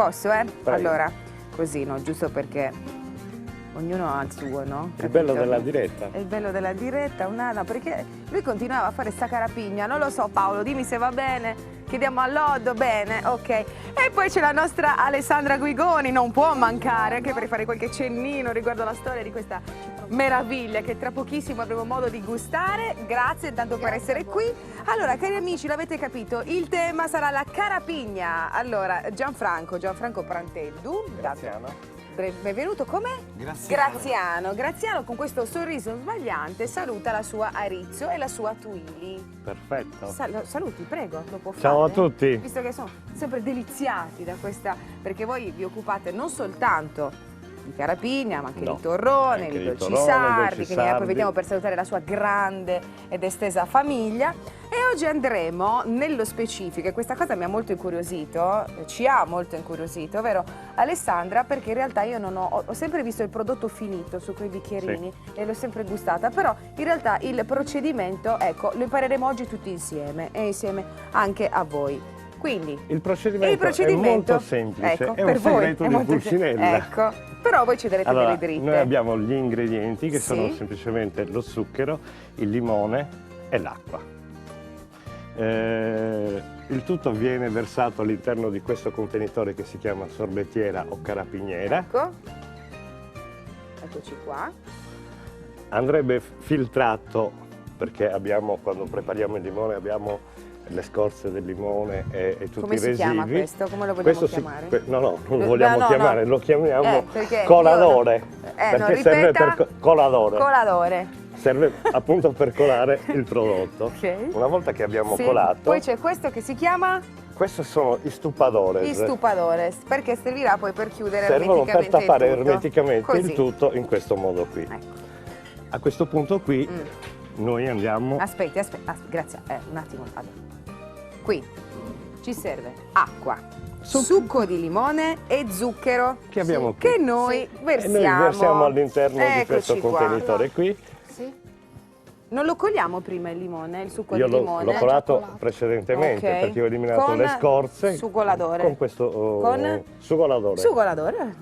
Posso, eh? Prego. Allora, così, no? Giusto perché ognuno ha il suo, no? Il bello della diretta. È il bello della diretta, no, perché lui continuava a fare sta carapigna, non lo so Paolo, dimmi se va bene, chiediamo all'Oddo, bene, ok. E poi c'è la nostra Alessandra Guigoni, non può mancare, anche per fare qualche cennino riguardo alla storia di questa meraviglia che tra pochissimo avremo modo di gustare. Grazie tanto per essere qui. Allora, cari amici, l'avete capito, il tema sarà la carapigna. Allora, Gianfranco Pranteldu, benvenuto, come? Graziano. Graziano con questo sorriso sbagliante saluta la sua Arizzo e la sua Twilly. Perfetto. Saluti, prego, lo può fare. Ciao a tutti. Visto che sono sempre deliziati da questa, perché voi vi occupate non soltanto di carapigna, ma anche di torrone, di dolci sardi, quindi poi vediamo per salutare la sua grande ed estesa famiglia. E oggi andremo nello specifico, e questa cosa mi ha molto incuriosito, ci ha molto incuriosito, ovvero Alessandra, perché in realtà io non ho sempre visto il prodotto finito su quei bicchierini e l'ho sempre gustata, però in realtà il procedimento, ecco, lo impareremo oggi tutti insieme e insieme anche a voi. Quindi il procedimento è molto semplice, ecco, è un segreto di Pulcinella. Ecco, però voi ci darete delle dritte. Noi abbiamo gli ingredienti che Sì. sono semplicemente lo zucchero, il limone e l'acqua. Il tutto viene versato all'interno di questo contenitore che si chiama sorbettiera o carapiniera. Ecco, eccoci qua. Andrebbe filtrato perché abbiamo, quando prepariamo il limone, abbiamo le scorze del limone e tutti Come i si resivi. chiama questo? Come lo vogliamo chiamare? Non lo vogliamo chiamare, lo chiamiamo perché coladore. no, perché serve ripeta. per coladore. Coladore. Serve appunto per colare il prodotto. Ok. Una volta che abbiamo Sì. colato, Poi c'è questo che si chiama? questi sono i stupadores. Gli stupadores, perché servirà poi per chiudere Servono per ermeticamente tappare il tutto. ermeticamente Così. il tutto in questo modo qui. Ecco. A questo punto qui noi andiamo... Aspetti, grazie, un attimo. Allora. Qui ci serve acqua, succo di limone e zucchero Che abbiamo qui. che noi versiamo. E noi versiamo all'interno di questo Eccoci qua. contenitore qui. Sì. Non lo coliamo prima il limone, il succo Io di l'ho limone? colato precedentemente Ok. perché ho eliminato Con le scorze sugolatore. con questo sugolatore. Sugolatore.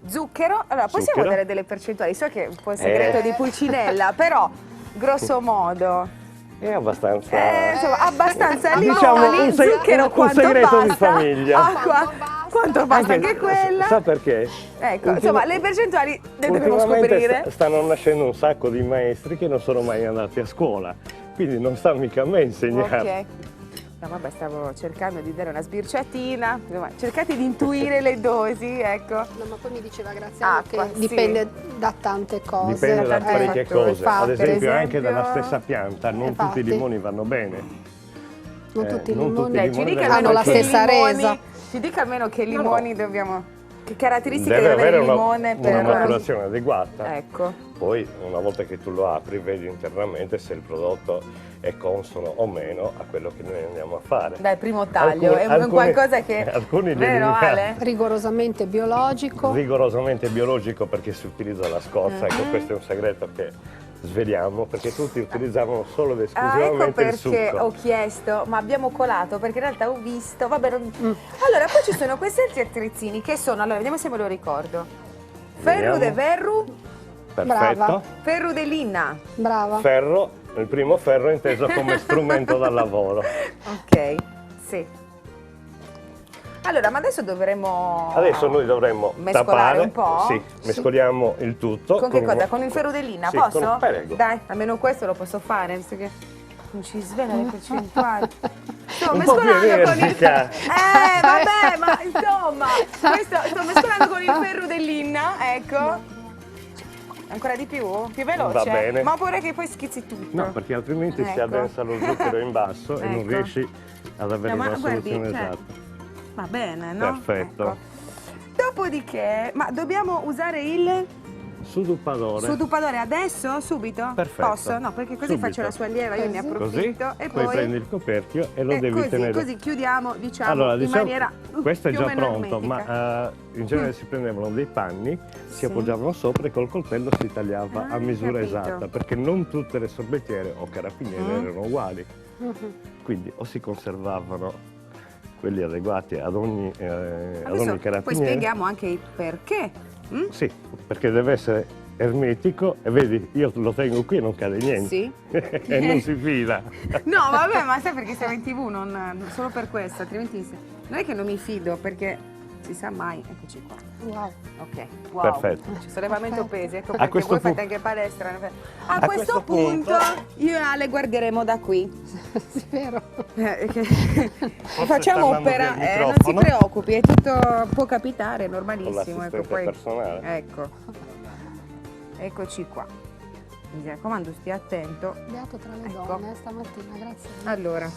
Zucchero. Allora, possiamo Zucchero. dare delle percentuali? So che è un po' il segreto di Pulcinella, però grosso modo. È abbastanza... Insomma, abbastanza limoni, diciamo zucchero un quanto segreto basta, di famiglia. acqua quanto basta anche quella. Sa perché? Ecco, insomma, le percentuali le dobbiamo Ultimamente scoprire. stanno nascendo un sacco di maestri che non sono mai andati a scuola, quindi non sta mica a me insegnare. Ok. No, vabbè, stavo cercando di dare una sbirciatina, insomma, cercate di intuire le dosi, ecco. No, ma poi mi diceva Graziano Acqua, che sì. dipende da tante cose. Dipende da parecchie cose, infatti. ad esempio anche esempio- dalla stessa pianta, non tutti i Infatti. limoni vanno bene. Non tutti i non limoni tutti i Ci limoni dica vanno hanno almeno la che bene. stessa limoni- resa. Ci dica almeno che limoni dobbiamo... Che caratteristiche Deve deve avere il avere limone una per... maturazione adeguata. Ecco. Poi una volta che tu lo apri vedi internamente se il prodotto è consono o meno a quello che noi andiamo a fare. Dal primo taglio, è un qualcosa che... alcuni li Vero, eliminano. Ale? Rigorosamente biologico. Rigorosamente biologico perché si utilizza la scorza, ecco questo è un segreto che sveliamo perché tutti utilizzavano solo ed ecco esclusivamente il perché succo. ho chiesto, ma abbiamo colato, perché in realtà ho visto, vabbè, allora poi ci sono questi altri attrezzini che sono, allora vediamo se me lo ricordo, ferro de Vediamo. verru, Perfetto. Brava. ferro de linna, Brava. Ferro, il primo ferro inteso come strumento da lavoro. ok, sì. Allora, ma adesso dovremmo... Adesso noi dovremmo mescolare tappare, un po'? sì, mescoliamo il tutto. Con che cosa? Con il ferro de linna, Sì, posso? prego. Dai, almeno questo lo posso fare, visto che non ci svela le percentuali. Sto Un po' più mescolando con il... energica. Vabbè, ma insomma, sto mescolando con il ferro de linna, ecco. Ancora di più? Più veloce? Va bene. Ma pure che poi schizzi tutto. No, perché altrimenti si Ecco. addensa lo zucchero in basso e non Ecco. riesci ad avere No, ma una guardi, soluzione cioè, esatta. Va bene, no? Perfetto. Ecco. Dopodiché, ma dobbiamo usare il Sudupadore. sudupadore adesso? Subito? Perfetto. Posso? No, perché così Subito. faccio la sua allieva, io ne Così. approfitto. Così, E poi poi prendi il coperchio e lo devi così, tenere. così chiudiamo, diciamo, Allora, in diciamo, maniera questo è più già o meno pronto, ermetica. ma in genere si prendevano dei panni, si Sì. appoggiavano sopra e col coltello si tagliava Ah, a misura capito. esatta, perché non tutte le sorbettiere o carapiniere erano uguali. Quindi o si conservavano quelli adeguati ad ogni Poi carabiniere. spieghiamo anche il perché. Sì, perché deve essere ermetico e vedi, io lo tengo qui e non cade niente. Sì. E non si fila. No, vabbè, ma sai perché siamo in TV, non solo per questo, altrimenti non è che non mi fido, perché si sa mai. Eccoci qua. Wow. Ok, wow. Perfetto. Sollevamento Perfetto. pesi, ecco A perché questo voi fate punto- anche palestra. A A questo questo punto punto- io e Ale guarderemo da qui. Sì, vero. Facciamo sta andando opera, via il non si microfono. preoccupi, è tutto, può capitare, è Con normalissimo. Ecco, l'assistente poi, personale. ecco. Eccoci qua. Mi raccomando, stia attento. Beato tra le Ecco. donne stamattina, grazie. Allora,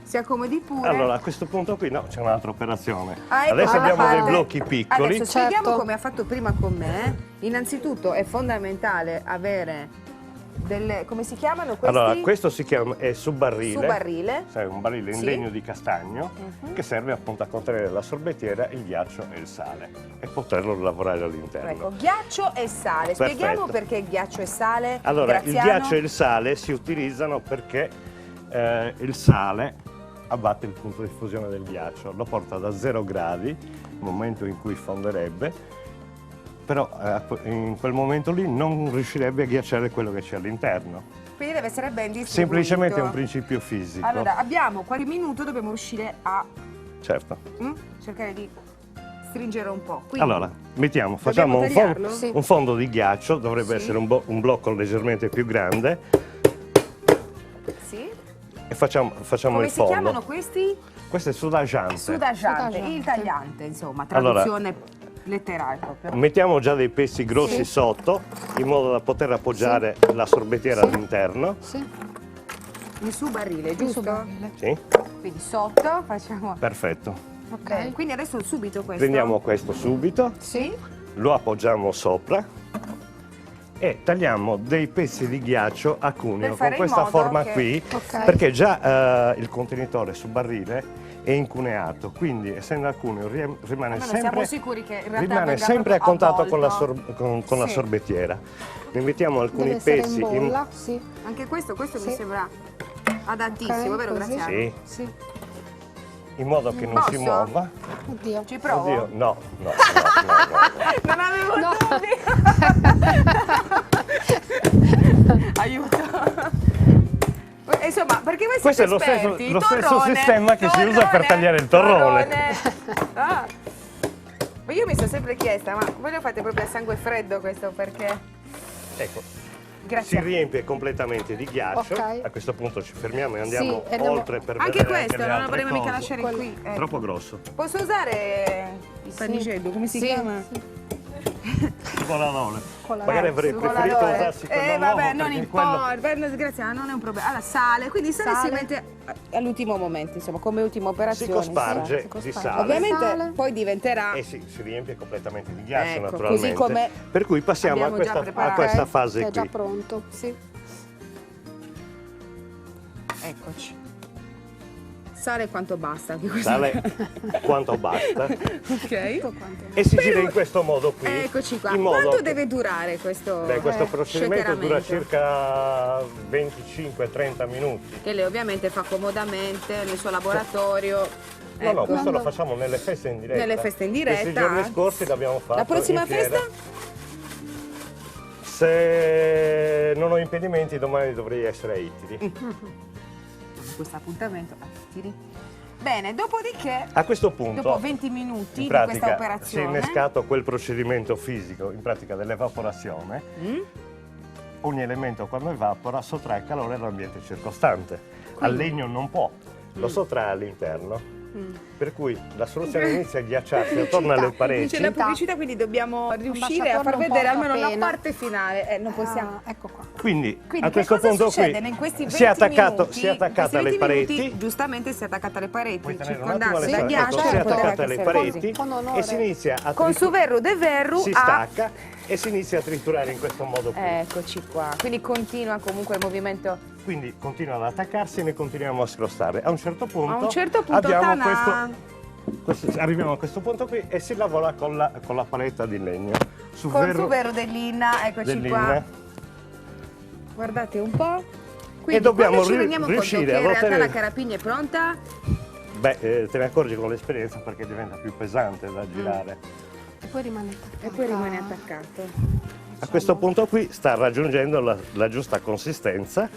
si accomodi pure. Allora, a questo punto qui no, c'è un'altra operazione. Ah, ecco, Adesso alla abbiamo dei parte. blocchi piccoli. Adesso spieghiamo Certo. come ha fatto prima con me. Innanzitutto è fondamentale avere delle, come si chiamano questi? Allora, questo si chiama è su barrile. Su barrile. Cioè un barile in Sì. legno di castagno Mhm. che serve appunto a contenere la sorbettiera, il ghiaccio e il sale e poterlo lavorare all'interno. Ecco, ghiaccio e sale. Spieghiamo Perfetto. perché ghiaccio e sale. Allora, il Graziano. ghiaccio e il sale si utilizzano perché il sale abbatte il punto di fusione del ghiaccio, lo porta da 0 gradi, momento in cui fonderebbe, però in quel momento lì non riuscirebbe a ghiacciare quello che c'è all'interno. Quindi deve essere ben distribuito. Semplicemente è un principio fisico. Allora, abbiamo qualche minuto, dobbiamo riuscire a Certo. cercare di stringere un po'. Quindi, Allora, facciamo Dobbiamo tagliarlo? Sì. un fondo di ghiaccio, dovrebbe Sì. essere un blocco leggermente più grande sì. e facciamo Come il si fondo. chiamano questi? Questo è sudaggiante. Sudaggiante, Sudaggiante. il tagliante, insomma, Allora, traduzione letterale proprio. Mettiamo già dei pezzi grossi Sì. sotto, in modo da poter appoggiare la sorbettiera Sì. all'interno. Sì, Il su barrile, il giusto? subarile. Sì, Quindi sotto facciamo. perfetto. Ok. Bene, quindi adesso subito questo. Prendiamo questo subito, Sì. lo appoggiamo sopra e tagliamo dei pezzi di ghiaccio a cuneo Per con fare in questa modo forma che- qui, Ok. perché già il contenitore su barrile è incuneato, quindi essendo a cuneo rimane Almeno siamo sempre, sicuri che in realtà rimane venga sempre a proprio contatto con la, avvolto. con la Sì. sorbettiera. Ne mettiamo alcuni Deve essere pezzi in bolla, sì. Anche questo mi Sì. sembra adattissimo, Ok, vero così. Graziano? Sì, Sì. in modo che non si Posso? muova. Oddio. Ci provo? Oddio, no. Non avevo No. dubbi. Aiuto. Insomma, perché voi Questo siete è lo stesso- esperti, lo stesso torrone, sistema che si usa per tagliare il torrone. Ah. Ma io mi sono sempre chiesta, ma voi lo fate proprio a sangue freddo questo perché? Ecco, si Grazie. riempie completamente di ghiaccio. Ok. A questo punto ci fermiamo e andiamo Sì, andiamo- oltre per Anche vedere questo, le non lo altre vorremmo mica cose. lasciare Quello- qui. ecco. Troppo grosso. Posso usare il panicello, come si Sì, chiama? sì. Colalone. Colalone. Magari avrei preferito Colalone. usarsi quello nuovo Vabbè, non perché quello... importa, Graziano, non è un problema. Allora, sale, quindi il sale si Sale. mette all'ultimo momento, insomma, come ultima si operazione. cosparge si di cosparge. sale. Ovviamente Sale. poi diventerà E si riempie completamente di ghiaccio Ecco, naturalmente. così come per cui passiamo a abbiamo già questa, preparato. questa Ok, fase è già qui. pronto, sì. eccoci. Sale quanto basta anche questo. Sale quanto basta. Ok. Tutto quanto. E si gira in questo modo qui. Eccoci qua. in modo Quanto che- deve durare questo? Beh, questo procedimento dura shakeramento? circa 25-30 minuti. Che lei ovviamente fa comodamente nel suo laboratorio. No, no, Ecco. questo lo facciamo nelle feste in diretta. Nelle feste in diretta. Questi giorni scorsi l'abbiamo fatto. La prossima in fiera. festa? Se non ho impedimenti, domani dovrei essere a Itiri. Questo appuntamento a Tiri. Bene, dopodiché, A questo punto, dopo 20 minuti in di questa pratica, si è operazione, innescato quel procedimento fisico, in pratica dell'evaporazione. Ogni elemento quando evapora sottrae calore all'ambiente circostante. Al legno non può, lo sottrae all'interno. Per cui la soluzione inizia a ghiacciarsi attorno alle pareti. C'è la pubblicità, quindi dobbiamo riuscire a Ambasciatore far non vedere porta almeno la pena. parte finale. Non possiamo. Ah, ecco qua. Quindi, Quindi a che questo cosa punto succede qui in questi 20 si è attaccato, minuti? si è attaccata In alle questi 20 pareti. minuti, giustamente si è attaccata alle pareti, Puoi tenere un circondata attimo da le ghiaccio si è per poter attaccata alle essere così. pareti Con onore. e si inizia a Con su verru de verru si a... stacca e si inizia a triturare in questo modo qui. Eccoci qua, quindi continua comunque il movimento. Quindi continua ad attaccarsi e ne continuiamo a scrostare. A un certo punto, A un certo punto abbiamo tanà. arriviamo a questo punto qui e si lavora con la paletta di legno. Con su verru dell'inna, eccoci qua. dell'inna. Guardate un po'. Quindi dobbiamo quando ci rendiamo conto riuscire che a in realtà rotere- la carapigna è pronta, Beh, te ne accorgi con l'esperienza perché diventa più pesante da girare. E poi rimane attaccato. E poi rimane attaccato. A questo punto qui sta raggiungendo la giusta consistenza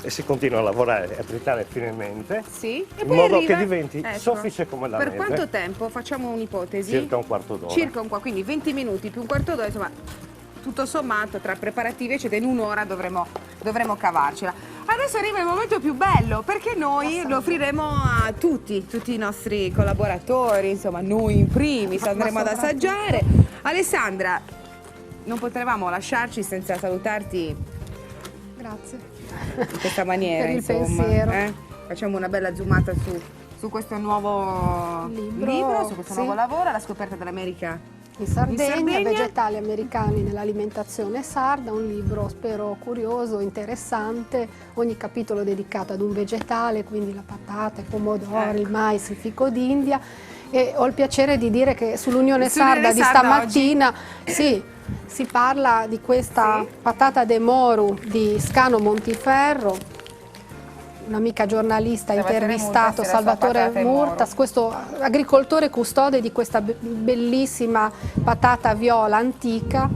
e si continua a lavorare, a tritare finemente, Sì, e in poi modo arriva- che diventi ecco. soffice come la Per neve. quanto tempo? Facciamo un'ipotesi. Circa un quarto d'ora. Circa un quarto, quindi 20 minuti più un quarto d'ora, insomma, tutto sommato tra preparativi eccetera, in un'ora dovremo cavarcela. Adesso arriva il momento più bello, perché noi lo offriremo a tutti i nostri collaboratori, insomma, noi in primis andremo ad assaggiare. Alessandra, non potevamo lasciarci senza salutarti Grazie. in questa maniera, Per il insomma. pensiero. Facciamo una bella zoomata su questo nuovo libro, su questo sì. nuovo lavoro, la scoperta dell'America. In Sardegna, Sardegna. vegetali americani nell'alimentazione sarda, un libro spero curioso, interessante, ogni capitolo dedicato ad un vegetale, quindi la patata, i pomodori, il mais, il fico d'India. E ho il piacere di dire che sull'Unione Sarda di stamattina sì, si parla di questa patata de Moru di Scano Montiferro. Un'amica giornalista ha intervistato Salvatore Murtas, questo agricoltore custode di questa bellissima patata viola antica.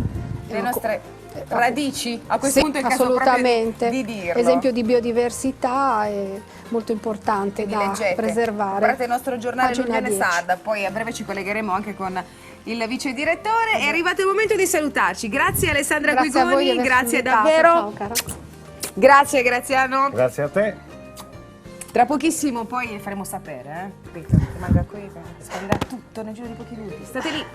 Le nostre radici, a questo Sì, punto è il caso assolutamente, proprio di dirlo. esempio di biodiversità è molto importante Quindi da leggete, preservare. comprate il nostro giornale Pagina L'Unione 10. Sarda, poi a breve ci collegheremo anche con il vice direttore. È arrivato il momento di salutarci. Grazie Alessandra Grazie a voi di Guigoni, averci grazie invitato. davvero. Ciao, cara. Grazie Graziano. Grazie a te. Tra pochissimo poi faremo sapere, Rimanga qui, spenderà tutto nel giro di pochi minuti. State lì.